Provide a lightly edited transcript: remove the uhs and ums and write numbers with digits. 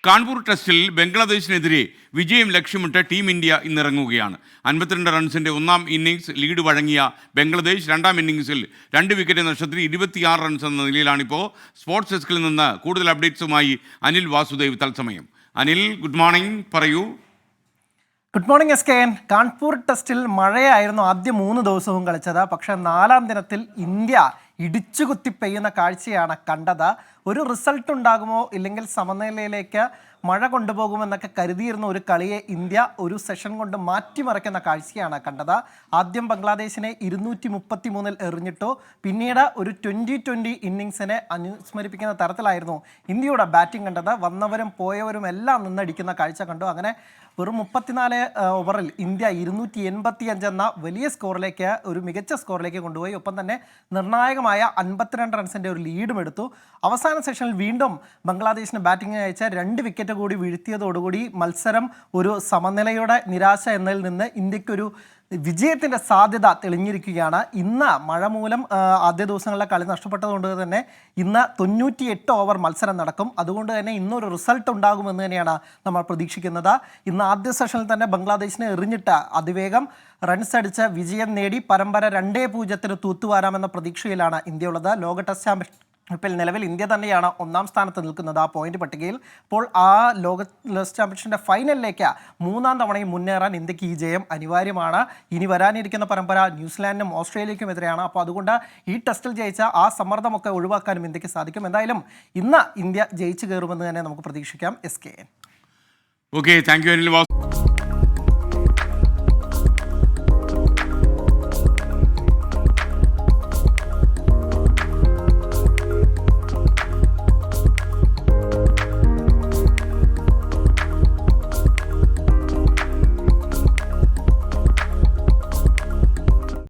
കാൺപൂർ ടെസ്റ്റിൽ ബംഗ്ലാദേശിനെതിരെ വിജയം ലക്ഷ്യമിട്ട് ടീം ഇന്ത്യ ഇന്നിറങ്ങുകയാണ്. 52 റൺസിൻ്റെ ഒന്നാം ഇന്നിംഗ്സ് ലീഡ് വഴങ്ങിയ ബംഗ്ലാദേശ് രണ്ടാം ഇന്നിംഗ്സിൽ 2 വിക്കറ്റ് നഷ്ടത്തിൽ 26 റൺസ് എന്ന നിലയിലാണിപ്പോൾ. സ്പോർട്സ് ഡെസ്കിൽ നിന്ന് കൂടുതൽ അപ്ഡേറ്റ്സുമായി അനിൽ വാസുദേവ് തത്സമയം. അനിൽ, ഗുഡ് മോർണിംഗ്, പറയൂ. Good morning S K N. Kanpur ടെസ്റ്റിൽ മഴയായിരുന്നു ആദ്യ 3 ദിവസവും കളിച്ചത്. പക്ഷേ 4-ാം ദിനത്തിൽ ഇന്ത്യ ഇടിച്ചുകുത്തി പെയ്യുന്ന കാഴ്ചയാണ് കണ്ടത്. ഒരു റിസൾട്ട് ഉണ്ടാകുമോ ഇല്ലെങ്കിൽ സമനിലയിലേക്ക് മഴ കൊണ്ടുപോകുമെന്നൊക്കെ കരുതിയിരുന്ന ഒരു കളിയെ ഇന്ത്യ ഒരു സെഷൻ കൊണ്ട് മാറ്റിമറിക്കുന്ന കാഴ്ചയാണ് കണ്ടത്. ആദ്യം ബംഗ്ലാദേശിനെ 233 എറിഞ്ഞിട്ടു. പിന്നീട് ഒരു 20-20 ഇന്നിങ്സിനെ അനുസ്മരിപ്പിക്കുന്ന തരത്തിലായിരുന്നു ഇന്ത്യയുടെ ബാറ്റിംഗ് കണ്ടത്. വന്നവരും പോയവരും എല്ലാം നിന്നടിക്കുന്ന കാഴ്ച കണ്ടു. അങ്ങനെ വെറും 34 ഓവറിൽ ഇന്ത്യ 285 എന്ന വലിയ സ്കോറിലേക്ക്, ഒരു മികച്ച സ്കോറിലേക്ക് കൊണ്ടുപോയി. ഒപ്പം തന്നെ നിർണായകമായ 52 റൺസിൻ്റെ ഒരു ലീഡും എടുത്തു. അവസാന സെഷനിൽ വീണ്ടും ബംഗ്ലാദേശിന് ബാറ്റിംഗ് അയച്ച 2 വിക്കറ്റ് കൂടി വീഴ്ത്തിയതോടുകൂടി മത്സരം ഒരു സമനിലയുടെ നിരാശ എന്നതിൽ നിന്ന് ഇന്ത്യക്കൊരു വിജയത്തിൻ്റെ സാധ്യത തെളിഞ്ഞിരിക്കുകയാണ്. ഇന്ന് മഴ മൂലം ആദ്യ ദിവസങ്ങളിലെ കളി നഷ്ടപ്പെട്ടതുകൊണ്ട് തന്നെ ഇന്ന് 98 ഓവർ മത്സരം നടക്കും. അതുകൊണ്ട് തന്നെ ഇന്നൊരു റിസൾട്ട് ഉണ്ടാകുമെന്ന് തന്നെയാണ് നമ്മൾ പ്രതീക്ഷിക്കുന്നത്. ഇന്ന് ആദ്യ സെഷനിൽ തന്നെ ബംഗ്ലാദേശിനെ എറിഞ്ഞിട്ട് അതിവേഗം റൺസ് അടിച്ച് വിജയം നേടി പരമ്പര 2-0 തൂത്തുവാരാമെന്ന പ്രതീക്ഷയിലാണ് ഇന്ത്യ ഉള്ളത്. ലോക ടെസ്റ്റ് ചാമ്പ്യൻഷിപ്പിൽ നിലവിൽ ഇന്ത്യ തന്നെയാണ് 1-ാം സ്ഥാനത്ത് നിൽക്കുന്നത് ആ പോയിന്റ് പട്ടികയിൽ. അപ്പോൾ ആ ലോക ടെസ്റ്റ് ചാമ്പ്യൻഷിപ്പിൻ്റെ ഫൈനലിലേക്ക് 3-ാം തവണയും മുന്നേറാൻ ഇന്ത്യക്ക് ഈ ജയം അനിവാര്യമാണ്. ഇനി വരാനിരിക്കുന്ന പരമ്പര ന്യൂസിലാൻഡിനും ഓസ്ട്രേലിയക്കും എതിരെയാണ്. അപ്പോൾ അതുകൊണ്ട് ഈ ടെസ്റ്റിൽ ജയിച്ച ആ സമ്മർദ്ദമൊക്കെ ഒഴിവാക്കാനും ഇന്ത്യക്ക് സാധിക്കും. എന്തായാലും ഇന്ന് ഇന്ത്യ ജയിച്ചു കയറുമെന്ന് തന്നെ നമുക്ക് പ്രതീക്ഷിക്കാം. S K N. Okay, thank you Anil Vasu.